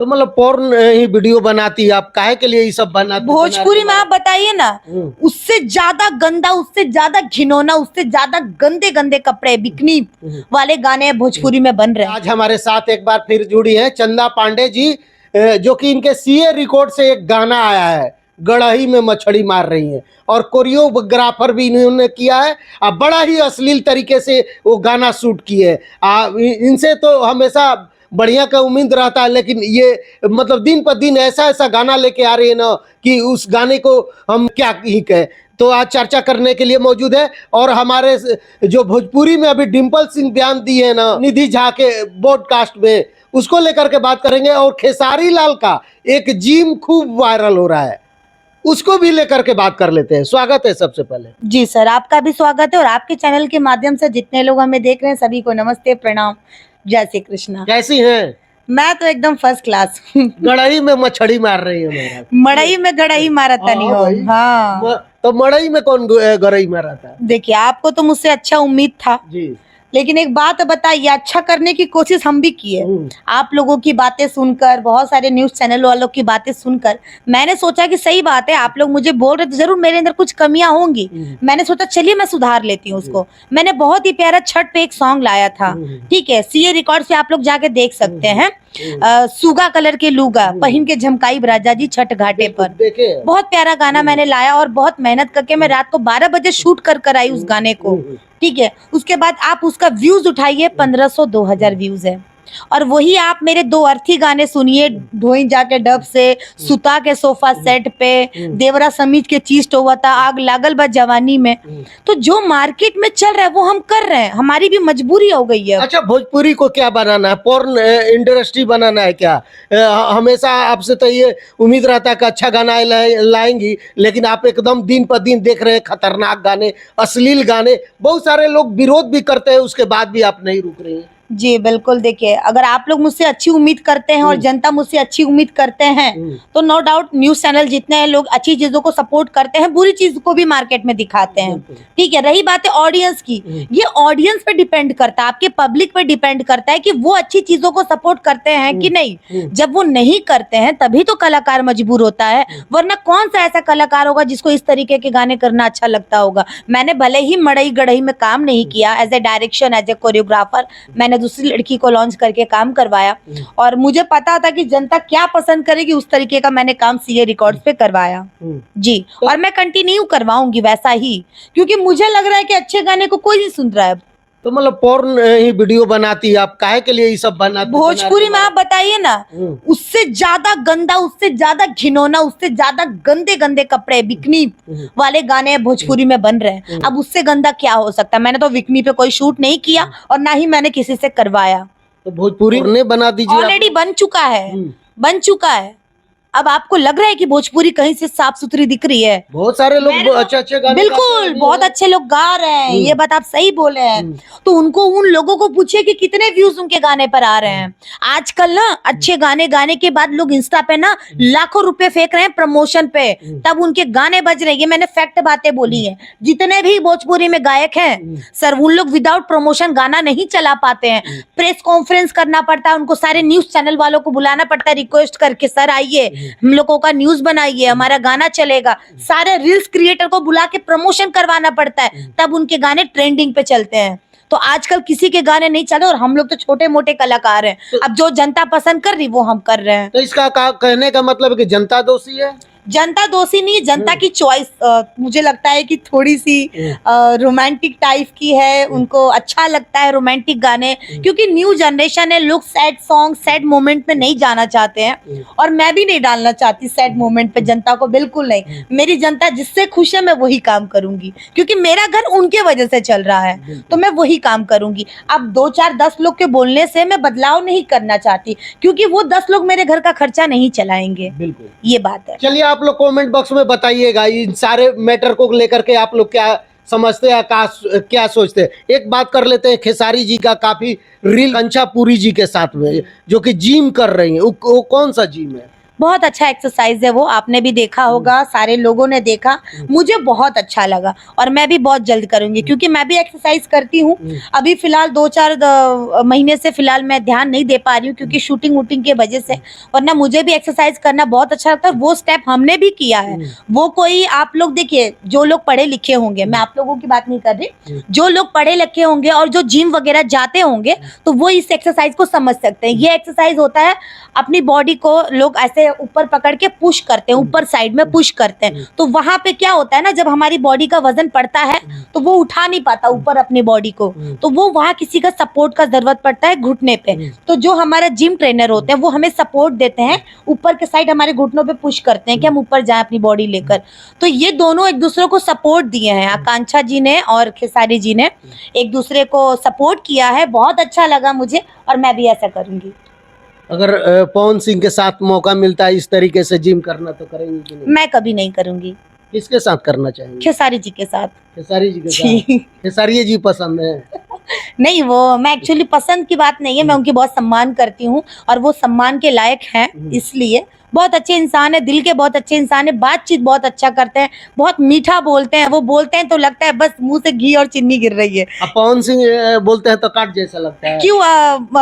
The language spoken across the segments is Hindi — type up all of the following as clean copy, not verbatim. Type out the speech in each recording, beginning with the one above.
तो मतलब पोर्न ही वीडियो बनाती है, आप काहे के लिए ये सब बनाती? भोजपुरी में आप बताइए ना, उससे ज्यादा गंदा, उससे ज्यादा घिनौना, उससे ज्यादा गंदे गंदे कपड़े बिकनी वाले गाने भोजपुरी में बन रहे हैं। आज हमारे साथ एक बार फिर जुड़ी है चंदा पांडे जी, जो कि इनके सीए रिकॉर्ड से एक गाना आया है, गड़ही में मछली मार रही है, और कोरियोग्राफर भी इन्होंने किया है। बड़ा ही अश्लील तरीके से वो गाना शूट किए। इनसे तो हमेशा बढ़िया का उम्मीद रहता है, लेकिन ये मतलब दिन पर दिन ऐसा ऐसा गाना लेके आ रही है ना कि उस गाने को हम क्या ही कहें। तो आज चर्चा करने के लिए मौजूद है, और हमारे जो भोजपुरी में अभी डिम्पल सिंह बयान दी है ना निधि झा के पॉडकास्ट में, उसको लेकर के बात करेंगे। और खेसारी लाल का एक जिम खूब वायरल हो रहा है, उसको भी लेकर के बात कर लेते हैं। स्वागत है सबसे पहले। जी सर, आपका भी स्वागत है, और आपके चैनल के माध्यम से जितने लोग हमें देख रहे हैं सभी को नमस्ते, प्रणाम, जय श्री कृष्णा। कैसी हैं? मैं तो एकदम फर्स्ट क्लास। गड़ही में मछली मार रही है। मड़ई में गड़ई मारता नहीं हो। हाँ, तो मड़ई में कौन गड़ई मारा था? देखिए आपको तो मुझसे अच्छा उम्मीद था जी, लेकिन एक बात बताइए, अच्छा करने की कोशिश हम भी किए। आप लोगों की बातें सुनकर, बहुत सारे न्यूज चैनल वालों की बातें सुनकर मैंने सोचा कि सही बात है, आप लोग मुझे बोल रहे तो जरूर मेरे अंदर कुछ कमियां होंगी। मैंने सोचा चलिए मैं सुधार लेती हूँ उसको। मैंने बहुत ही प्यारा छठ पे एक सॉन्ग लाया था, ठीक है, सीए रिकॉर्ड से आप लोग जाके देख सकते हैं। सुगा कलर के लूगा पहिन के झमकाई राजा जी छठ घाटे पर, देखे बहुत प्यारा गाना मैंने लाया, और बहुत मेहनत करके मैं रात को 12 बजे शूट कर आई उस गाने को, ठीक है। उसके बाद आप उसका व्यूज उठाइए, 1500-2000 व्यूज है। और वही आप मेरे दो अर्थी गाने सुनिए, ढोई जाके डब से, सुता के सोफा सेट पे, देवरा समीज के चीज टोवता, आग लागल बा जवानी में। तो जो मार्केट में चल रहा है वो हम कर रहे हैं, हमारी भी मजबूरी हो गई है। अच्छा, भोजपुरी को क्या बनाना है? पोर्न इंडस्ट्री बनाना है क्या? हमेशा आपसे तो ये उम्मीद रहता है कि अच्छा गाना लाएंगी, लेकिन आप एकदम दिन पर दिन देख रहे हैं खतरनाक गाने, अश्लील गाने। बहुत सारे लोग विरोध भी करते हैं, उसके बाद भी आप नहीं रुक रहे हैं। जी बिल्कुल, देखिए अगर आप लोग मुझसे अच्छी उम्मीद करते हैं और जनता मुझसे अच्छी उम्मीद करते हैं तो नो डाउट न्यूज चैनल जितने हैं लोग अच्छी चीजों को सपोर्ट करते हैं, बुरी चीज को भी मार्केट में दिखाते हैं, ठीक है। रही बात है ऑडियंस की, ये ऑडियंस पे डिपेंड करता है, आपके पब्लिक पे डिपेंड करता है कि वो अच्छी चीजों को सपोर्ट करते हैं कि नहीं। जब वो नहीं करते हैं तभी तो कलाकार मजबूर होता है, वरना कौन सा ऐसा कलाकार होगा जिसको इस तरीके के गाने करना अच्छा लगता होगा। मैंने भले ही मड़ई गढ़ई में काम नहीं किया as a direction, as a choreographer, मैंने दूसरी लड़की को लॉन्च करके काम करवाया, और मुझे पता था कि जनता क्या पसंद करेगी, उस तरीके का मैंने काम सीए रिकॉर्ड्स पे करवाया जी। और मैं कंटिन्यू करवाऊंगी वैसा ही, क्योंकि मुझे लग रहा है कि अच्छे गाने को कोई नहीं सुन रहा है। तो मतलब पोर्न ही वीडियो बनाती है, आप काहे के लिए ये सब बनाती? भोजपुरी में आप बताइए ना, उससे ज्यादा गंदा, उससे ज्यादा घिनौना, उससे ज्यादा गंदे गंदे कपड़े बिकनी वाले गाने भोजपुरी में बन रहे हैं। अब उससे गंदा क्या हो सकता है? मैंने तो बिकनी पे कोई शूट नहीं किया और ना ही मैंने किसी से करवाया। तो भोजपुरी ने बना दीजिए, ऑलरेडी बन चुका है, बन चुका है। अब आपको लग रहा है कि भोजपुरी कहीं से साफ सुथरी दिख रही है? बहुत सारे लोग अच्छे अच्छे गाने बिल्कुल, बहुत अच्छे लोग गा रहे हैं, ये बात आप सही बोले हैं। तो उनको, उन लोगों को पूछिए कि कितने व्यूज उनके गाने पर आ रहे हैं। आजकल ना अच्छे गाने गाने के बाद लोग इंस्टा पे ना लाखों रुपए फेंक रहे हैं प्रमोशन पे, तब उनके गाने बज रहे हैं। ये मैंने फैक्ट बातें बोली है। जितने भी भोजपुरी में गायक हैं सर, उन लोग विदाउट प्रमोशन गाना नहीं चला पाते हैं, प्रेस कॉन्फ्रेंस करना पड़ता है उनको, सारे न्यूज चैनल वालों को बुलाना पड़ता है रिक्वेस्ट करके, सर आइए हम लोगों का न्यूज बनाइए, हमारा गाना चलेगा। सारे रील्स क्रिएटर को बुला के प्रमोशन करवाना पड़ता है, तब उनके गाने ट्रेंडिंग पे चलते हैं। तो आजकल किसी के गाने नहीं चले, और हम लोग तो छोटे मोटे कलाकार हैं। अब जो जनता पसंद कर रही वो हम कर रहे हैं। तो इसका कहने का मतलब है कि जनता दोषी है? जनता दोषी नहीं, जनता की चॉइस मुझे लगता है कि थोड़ी सी रोमांटिक टाइप की है, उनको अच्छा लगता है रोमांटिक गाने, क्योंकि न्यू जनरेशन है, लोग सैड सॉन्ग, सैड मोमेंट में नहीं जाना चाहते हैं, और मैं भी नहीं डालना चाहती सैड मोमेंट पे जनता को, बिल्कुल नहीं। मेरी जनता जिससे खुश है मैं वही काम करूंगी, क्योंकि मेरा घर उनके वजह से चल रहा है, तो मैं वही काम करूंगी। अब 2 4 10 लोग के बोलने से मैं बदलाव नहीं करना चाहती, क्योंकि वो 10 लोग मेरे घर का खर्चा नहीं चलाएंगे, बिल्कुल ये बात है। चलिए, आप लोग कमेंट बॉक्स में बताइएगा इन सारे मैटर को लेकर के आप लोग क्या समझते हैं, क्या सोचते हैं। एक बात कर लेते हैं खेसारी जी का, काफी रील कंचापुरी जी के साथ में, जो कि जिम कर रही है। वो कौन सा जिम है? बहुत अच्छा एक्सरसाइज है वो, आपने भी देखा होगा, सारे लोगों ने देखा, मुझे बहुत अच्छा लगा और मैं भी बहुत जल्द करूंगी क्योंकि मैं भी एक्सरसाइज करती हूँ। अभी फिलहाल 2-4 महीने से फिलहाल मैं ध्यान नहीं दे पा रही हूँ क्योंकि शूटिंग वूटिंग की वजह से, वरना मुझे भी एक्सरसाइज करना बहुत अच्छा लगता है। वो स्टेप हमने भी किया है। वो कोई आप लोग देखिए, जो लोग पढ़े लिखे होंगे, मैं आप लोगों की बात नहीं कर रही, जो लोग पढ़े लिखे होंगे और जो जिम वगैरह जाते होंगे तो वो इस एक्सरसाइज को समझ सकते हैं। ये एक्सरसाइज होता है अपनी बॉडी को लोग ऐसे ऊपर पकड़ के पुश करते हैं, ऊपर साइड में पुश करते हैं। तो वहां पे क्या होता है ना, जब हमारी बॉडी का वजन पड़ता है तो वो उठा नहीं पाता ऊपर अपनी बॉडी को, तो वो वहां किसी का सपोर्ट का जरूरत पड़ता है घुटने पे। तो जो हमारा जिम ट्रेनर होते हैं वो हमें सपोर्ट देते हैं, ऊपर के साइड हमारे घुटनों पे पुश करते हैं कि हम ऊपर जाएं अपनी बॉडी लेकर। तो ये दोनों एक दूसरे को सपोर्ट दिए हैं, आकांक्षा जी ने और खेसारी जी ने एक दूसरे को सपोर्ट किया है। बहुत अच्छा लगा मुझे और मैं भी ऐसा करूंगी। अगर पवन सिंह के साथ मौका मिलता है इस तरीके से जिम करना तो करेंगे कि नहीं? मैं कभी नहीं करूंगी। किसके साथ करना चाहेंगे? खेसारी जी के साथ। खेसारी जी के जी। साथ? खेसारी जी पसंद है? नहीं, वो मैं एक्चुअली पसंद की बात नहीं है, मैं उनकी बहुत सम्मान करती हूँ और वो सम्मान के लायक हैं, इसलिए बहुत अच्छे इंसान है, दिल के बहुत अच्छे इंसान है, बातचीत बहुत अच्छा करते हैं, बहुत मीठा बोलते हैं। वो बोलते हैं तो लगता है बस मुंह से घी और चीनी गिर रही है। अब पवन सिंह बोलते हैं तो काट जैसा लगता है। क्यों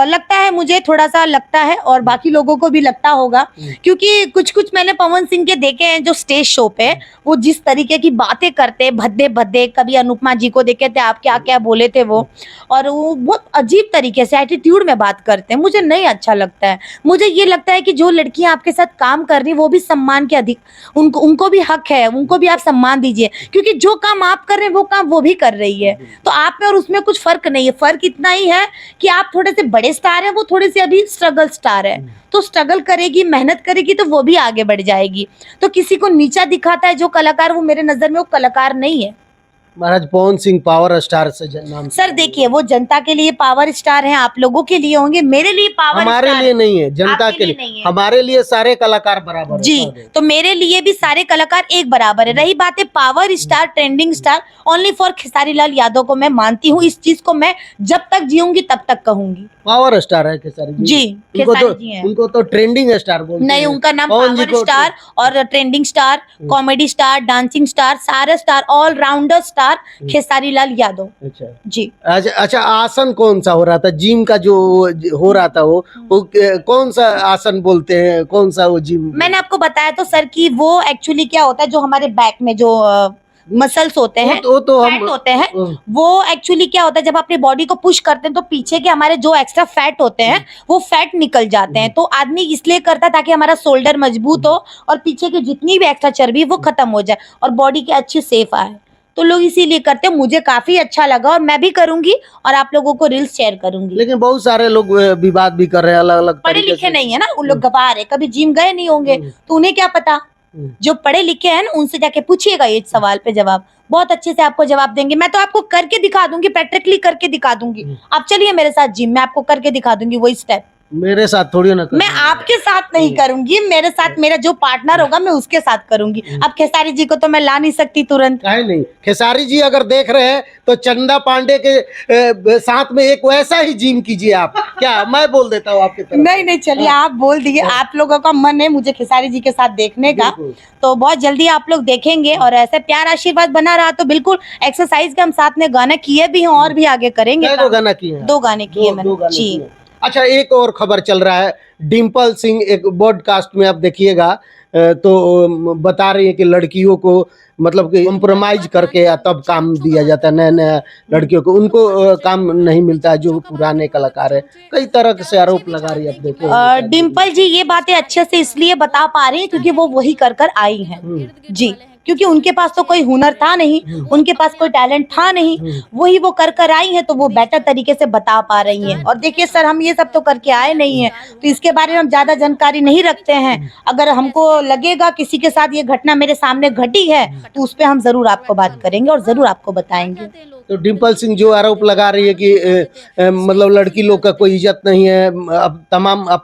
लगता है, मुझे थोड़ा सा लगता है और बाकी लोगों को भी लगता होगा, क्योंकि कुछ कुछ मैंने पवन सिंह के देखे हैं जो स्टेज शो पे वो जिस तरीके की बातें करते हैं, भद्दे भद्दे, कभी अनुपमा जी को देखे थे आप क्या क्या बोले थे वो, और वो बहुत अजीब तरीके से एटीट्यूड में बात करते हैं, मुझे नहीं अच्छा लगता है। मुझे ये लगता है कि जो लड़कियां आपके साथ काम कर रही है वो भी सम्मान के अधिक, उनको भी हक है, उनको भी आप सम्मान दीजिए, क्योंकि जो काम आप कर रहे हैं वो काम वो भी कर रही है। तो आप में और उसमें कुछ फर्क नहीं है, फर्क इतना ही है कि आप थोड़े से बड़े स्टार हैं, वो थोड़े से अभी स्ट्रगल स्टार है। तो स्ट्रगल करेगी, मेहनत करेगी तो वो भी आगे बढ़ जाएगी। तो किसी को नीचा दिखाता है जो कलाकार, वो मेरे नजर में वो कलाकार नहीं है। महाराज पवन सिंह पावर स्टार से नाम सर देखिए, वो जनता के लिए पावर स्टार हैं, आप लोगों के लिए होंगे, मेरे लिए पावर हमारे स्टार लिए नहीं है, जनता आपके के लिए लिए नहीं है। हमारे लिए सारे कलाकार बराबर है। जी, तो मेरे लिए भी सारे कलाकार एक बराबर है। रही बात है power star, trending star, only for Khesari Lal Yadav को मैं मानती हूँ। इस चीज को मैं जब तक जीऊंगी तब तक कहूंगी। पावर स्टार है खेसारी जी। जी, खेसारी जी हैं। उनको तो ट्रेंडिंग स्टार बोलते नहीं, हैं। उनका नाम पवन जी पावर को स्टार और trending star, comedy star, dancing star, सारे star, allrounder star Khesari Lal Yadav. अच्छा जी। अच्छा, आसन कौन सा हो रहा था जिम का जो हो रहा था वो कौन सा आसन बोलते हैं, कौन सा वो जिम? मैंने आपको बताया तो सर कि वो एक्चुअली क्या होता है, जो हमारे बैक में जो मसल्स होते हैं, वो तो हम फैट होते हैं, वो एक्चुअली क्या होता है, जब अपनी बॉडी को पुश करते हैं तो पीछे के हमारे जो एक्स्ट्रा फैट होते हैं वो फैट निकल जाते हैं। तो आदमी इसलिए करता है ताकि हमारा शोल्डर मजबूत हो और पीछे की जितनी भी एक्स्ट्रा चर्बी वो खत्म हो जाए और बॉडी की अच्छी शेप आए। तो लोग इसीलिए करते हैं। मुझे काफी अच्छा लगा और मैं भी करूंगी और आप लोगों को रील्स शेयर करूंगी। लेकिन बहुत सारे लोग विवाद भी कर रहे हैं अलग अलग पढ़े लिखे नहीं है ना, उन लोग गवार है, कभी जिम गए नहीं होंगे तो उन्हें क्या पता। जो पढ़े लिखे हैं ना उनसे जाके पूछिएगा ये सवाल पे जवाब, बहुत अच्छे से आपको जवाब देंगे। मैं तो आपको करके दिखा दूंगी, प्रैक्टिकली करके दिखा दूंगी। आप चलिए मेरे साथ जिम, मैं आपको करके दिखा दूंगी वही स्टेप। मेरे साथ थोड़ी ना मैं आपके साथ नहीं करूंगी, मेरे साथ मेरा जो पार्टनर होगा मैं उसके साथ करूंगी। अब खेसारी जी को तो मैं ला नहीं सकती तुरंत। काहे नहीं, खेसारी जी अगर देख रहे हैं तो चंदा पांडे के साथ में एक वैसा ही जिम कीजिए आप। क्या मैं बोल देता हूँ आपकी तरफ? नहीं, चलिए आप बोल दिए, आप लोगों का मन है मुझे खेसारी जी के साथ देखने का, तो बहुत जल्दी आप लोग देखेंगे। और ऐसे प्यार आशीर्वाद बना रहा तो बिल्कुल एक्सरसाइज के हम साथ में गाना किए भी हैं और भी आगे करेंगे। 2 गाना किए हैं? 2 गाने किए मैंने जी। अच्छा, एक और खबर चल रहा है, डिम्पल सिंह एक पॉडकास्ट में आप देखिएगा तो बता रही है कि लड़कियों को मतलब कि कॉम्प्रोमाइज करके तब काम दिया जाता है, नया नया लड़कियों को, उनको काम नहीं मिलता है जो पुराने कलाकार है। कई तरह से आरोप लगा रही है, आप देखिए। डिम्पल जी ये बातें अच्छे से इसलिए बता पा रही हैं क्योंकि वो वही कर कर आई हैं जी, क्योंकि उनके पास तो कोई हुनर था नहीं, उनके पास कोई टैलेंट था नहीं, वही वो कर कर आई हैं तो वो बेटर तरीके से बता पा रही हैं। और देखिए सर, हम ये सब तो करके आए नहीं हैं तो इसके बारे में हम ज्यादा जानकारी नहीं रखते हैं। अगर हमको लगेगा किसी के साथ ये घटना मेरे सामने घटी है तो उस पर हम जरूर आपको बात करेंगे और जरूर आपको बताएंगे। तो डिम्पल सिंह जो आरोप लगा रही है कि मतलब लड़की लोग का कोई इज्जत नहीं है, अब तमाम आप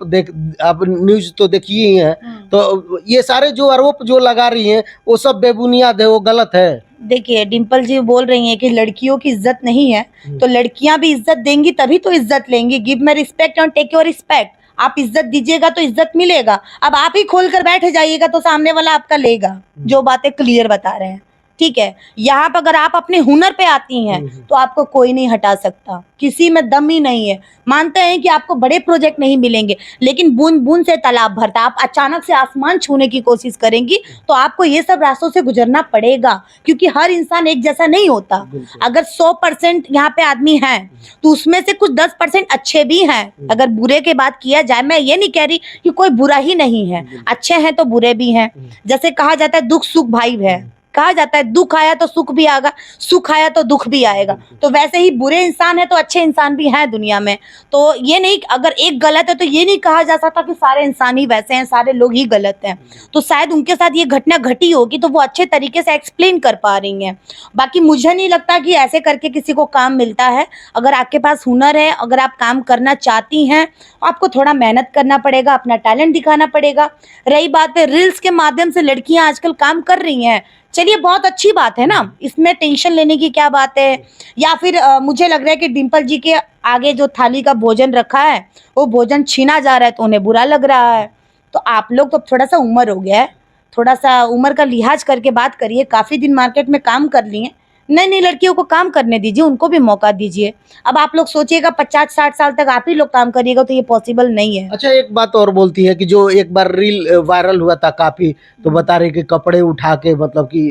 न्यूज तो देखिए ही हैं, तो ये सारे जो आरोप जो लगा रही हैं वो सब बेबुनियाद है, वो गलत है। देखिए डिम्पल जी बोल रही हैं कि लड़कियों की इज्जत नहीं है, तो लड़कियां भी इज्जत देंगी तभी तो इज्जत लेंगी। गिव मी रिस्पेक्ट और टेक योर रिस्पेक्ट। आप इज्जत दीजिएगा तो इज्जत मिलेगा। अब आप ही खोल कर बैठ जाइएगा तो सामने वाला आपका लेगा, जो बातें क्लियर बता रहे हैं। ठीक है, यहाँ पर अगर आप अपने हुनर पे आती हैं तो आपको कोई नहीं हटा सकता, किसी में दम ही नहीं है। मानते हैं कि आपको बड़े प्रोजेक्ट नहीं मिलेंगे, लेकिन बूंद बूंद से तालाब भरता। आप अचानक से आसमान छूने की कोशिश करेंगी तो आपको ये सब रास्तों से गुजरना पड़ेगा, क्योंकि हर इंसान एक जैसा नहीं होता। अगर 100% यहाँ पे आदमी हैं तो उसमें से कुछ 10% अच्छे भी हैं। अगर बुरे की बात किया जाए, मैं ये नहीं कह रही कि कोई बुरा ही नहीं है, अच्छे हैं तो बुरे भी हैं। जैसे कहा जाता है दुख सुख भाई है, कहा जाता है दुख आया तो सुख भी आएगा, सुख आया तो दुख भी आएगा। तो वैसे ही बुरे इंसान है तो अच्छे इंसान भी हैं दुनिया में। तो ये नहीं, अगर एक गलत है तो ये नहीं कहा जा सकता कि सारे इंसान ही वैसे हैं, सारे लोग ही गलत हैं। तो शायद उनके साथ ये घटना घटी होगी तो वो अच्छे तरीके से एक्सप्लेन कर पा रही हैं। बाकी मुझे नहीं लगता कि ऐसे करके किसी को काम मिलता है। अगर आपके पास हुनर है, अगर आप काम करना चाहती हैं, आपको थोड़ा मेहनत करना पड़ेगा, अपना टैलेंट दिखाना पड़ेगा। रही बात है रील्स के माध्यम से लड़कियां आजकल काम कर रही हैं, चलिए बहुत अच्छी बात है ना, इसमें टेंशन लेने की क्या बात है। या फिर मुझे लग रहा है कि डिम्पल जी के आगे जो थाली का भोजन रखा है वो भोजन छीना जा रहा है तो उन्हें बुरा लग रहा है। तो आप लोग तो थोड़ा सा उम्र हो गया है, थोड़ा सा उम्र का लिहाज करके बात करिए। काफ़ी दिन मार्केट में काम कर लिए, नई नई लड़कियों को काम करने दीजिए, उनको भी मौका दीजिए। अब आप लोग सोचिएगा 50-60 साल तक आप ही लोग काम करिएगा तो ये पॉसिबल नहीं है। अच्छा, एक बात और बोलती है कि जो एक बार रील वायरल हुआ था काफी, तो बता रही कि कपड़े उठा के मतलब कि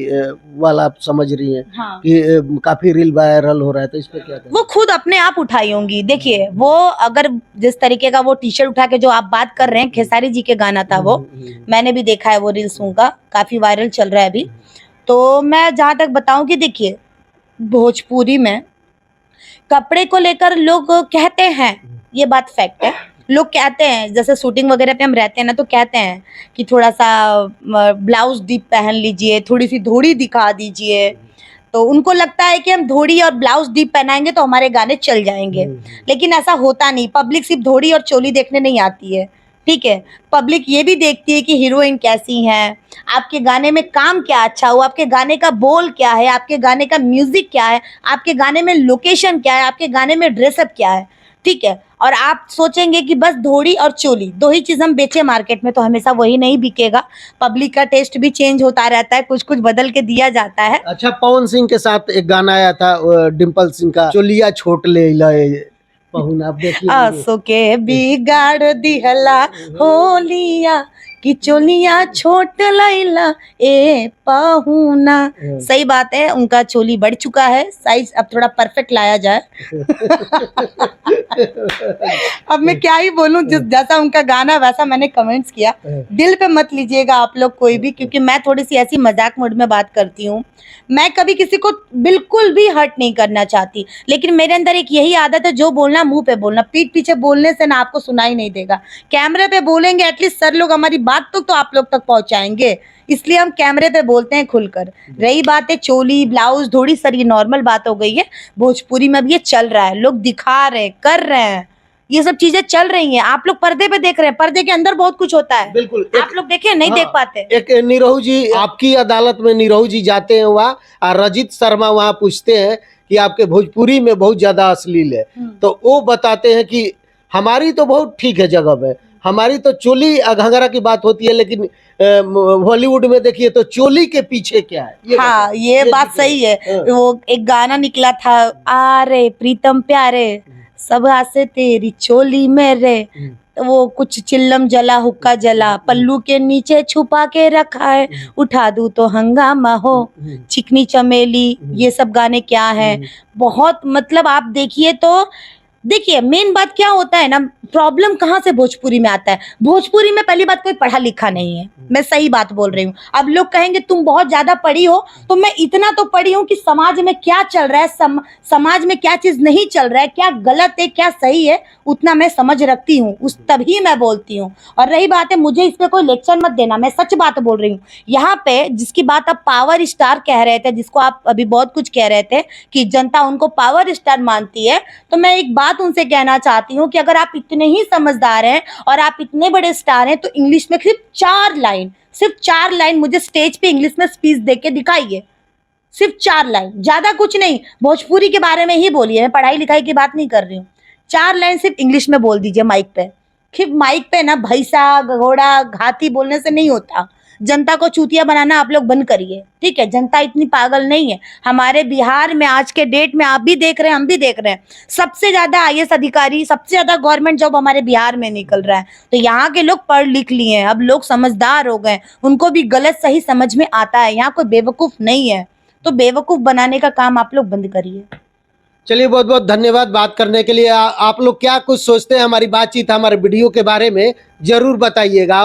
वाला आप समझ रही हैं। हाँ। कि काफी रील वायरल हो रहा है, तो इस पे क्या कहना? वो खुद अपने आप उठाई होंगी। देखिए वो अगर जिस तरीके का वो टी शर्ट उठा के जो आप बात कर रहे हैं, खेसारी जी के गाना था वो, मैंने भी देखा है वो रील्स उनका, काफी वायरल चल रहा है अभी। तो मैं जहाँ तक बताऊं कि देखिए भोजपुरी में कपड़े को लेकर लोग कहते हैं, ये बात फैक्ट है, लोग कहते हैं, जैसे शूटिंग वगैरह पे हम रहते हैं ना तो कहते हैं कि थोड़ा सा ब्लाउज डीप पहन लीजिए, थोड़ी सी धोड़ी दिखा दीजिए। तो उनको लगता है कि हम धोड़ी और ब्लाउज डीप पहनाएंगे तो हमारे गाने चल जाएंगे, लेकिन ऐसा होता नहीं। पब्लिक सिर्फ धोड़ी और चोली देखने नहीं आती है, ठीक है, पब्लिक ये भी देखती है कि हीरोइन कैसी हैं, आपके गाने में काम क्या अच्छा हुआ, आपके गाने का बोल क्या है, आपके गाने का म्यूजिक क्या है, आपके गाने में लोकेशन क्या है, आपके गाने में ड्रेसअप क्या है। ठीक है, और आप सोचेंगे कि बस धोड़ी और चोली दो ही चीज हम बेचे मार्केट में, तो हमेशा वही नहीं बिकेगा। पब्लिक का टेस्ट भी चेंज होता रहता है, कुछ कुछ बदल के दिया जाता है। अच्छा, पवन सिंह के साथ एक गाना आया था डिम्पल सिंह का, चोलिया छोट ले लए पहुना, आप देखिए। आसो के बिगाड़ दिहला होलिया कि चोलिया छोट लैला ए पाहुना। सही बात है, उनका चोली बढ़ चुका है, साइज अब थोड़ा परफेक्ट लाया जाए। अब मैं क्या ही बोलूं, जैसा उनका गाना वैसा मैंने कमेंट्स किया। दिल पे मत लीजिएगा आप लोग कोई भी, क्योंकि मैं थोड़ी सी ऐसी मजाक मूड में बात करती हूँ। मैं कभी किसी को बिल्कुल भी हर्ट नहीं करना चाहती, लेकिन मेरे अंदर एक यही आदत है, जो बोलना मुंह पे बोलना, पीठ पीछे बोलने से ना आपको सुनाई नहीं देगा। कैमरे पे बोलेंगे एटलीस्ट सर लोग हमारी बात तो आप लोग तक पहुंचाएंगे, इसलिए हम कैमरे पे बोलते हैं खुलकर। रही बात है चोली ब्लाउज धोड़ी, सर ये नॉर्मल बात हो गई है, भोजपुरी में भी ये चल रहा है, लोग दिखा रहे हैं, कर रहे हैं, ये सब चीजें चल रही हैं। आप लोग पर्दे पे देख रहे हैं, पर्दे के अंदर बहुत कुछ होता है। बिल्कुल, आप लोग देखे नहीं देख पाते। एक नीरव जी, आपकी अदालत में नीरव जी जाते हैं वहाँ, और रजित शर्मा वहाँ पूछते हैं कि आपके भोजपुरी में बहुत ज्यादा अश्लील है, तो वो बताते हैं कि हमारी तो बहुत ठीक है जगह है, हमारी तो चोली घंघरा की बात होती है, लेकिन हॉलीवुड में देखिए तो चोली के पीछे क्या है। हाँ, ये बात सही है। वो एक गाना निकला था, आ रे प्रीतम प्यारे सब हासे तेरी चोली में रे, वो कुछ चिल्लम जला हुक्का जला, पल्लू के नीचे छुपा के रखा है, उठा दूं तो हंगामा हो, चिकनी चमेली, ये सब गाने क्या हैं। बहुत मतलब आप देखिए तो देखिए मेन बात क्या होता है ना, प्रॉब्लम कहाँ से भोजपुरी में आता है। भोजपुरी में पहली बात कोई पढ़ा लिखा नहीं है, मैं सही बात बोल रही हूँ। अब लोग कहेंगे तुम बहुत ज्यादा पढ़ी हो, तो मैं इतना तो पढ़ी हूँ कि समाज में क्या चल रहा है, समाज में क्या चीज नहीं चल रहा है, क्या गलत है क्या सही है, उतना मैं समझ रखती हूँ, उस तभी मैं बोलती हूँ। और रही बात है, मुझे इस पे कोई लेक्चर मत देना, मैं सच बात बोल रही हूँ। यहाँ पे जिसकी बात आप पावर स्टार कह रहे थे, जिसको आप अभी बहुत कुछ कह रहे थे कि जनता उनको पावर स्टार मानती है, तो मैं एक बात उनसे कहना चाहती हूँ कि अगर आप इतने ही समझदार हैं और आप इतने बड़े स्टार हैं, तो इंग्लिश में सिर्फ 4 लाइन मुझे स्टेज पे इंग्लिश में स्पीच देके दिखाइए, सिर्फ 4 लाइन, ज्यादा कुछ नहीं। भोजपुरी के बारे में ही बोलिए, मैं पढ़ाई लिखाई की बात नहीं कर रही हूँ। 4 लाइन सिर्फ इंग्लिश में बोल दीजिए माइक पे, कि माइक पे ना भैंसा घोड़ा हाथी बोलने से नहीं होता। जनता को चूतिया बनाना आप लोग बंद करिए, ठीक है। जनता इतनी पागल नहीं है। हमारे बिहार में आज के डेट में आप भी देख रहे हैं, हम भी देख रहे हैं, सबसे ज्यादा आईएएस अधिकारी, सबसे ज्यादा गवर्नमेंट जॉब हमारे बिहार में निकल रहा है। तो यहाँ के लोग पढ़ लिख लिए हैं, अब लोग समझदार हो गए, उनको भी गलत सही समझ में आता है। यहाँ कोई बेवकूफ नहीं है। तो बेवकूफ बनाने का काम आप लोग बंद करिए। चलिए, बहुत बहुत धन्यवाद बात करने के लिए। आप लोग क्या कुछ सोचते हैं हमारी बातचीत, हमारे वीडियो के बारे में जरूर बताइएगा।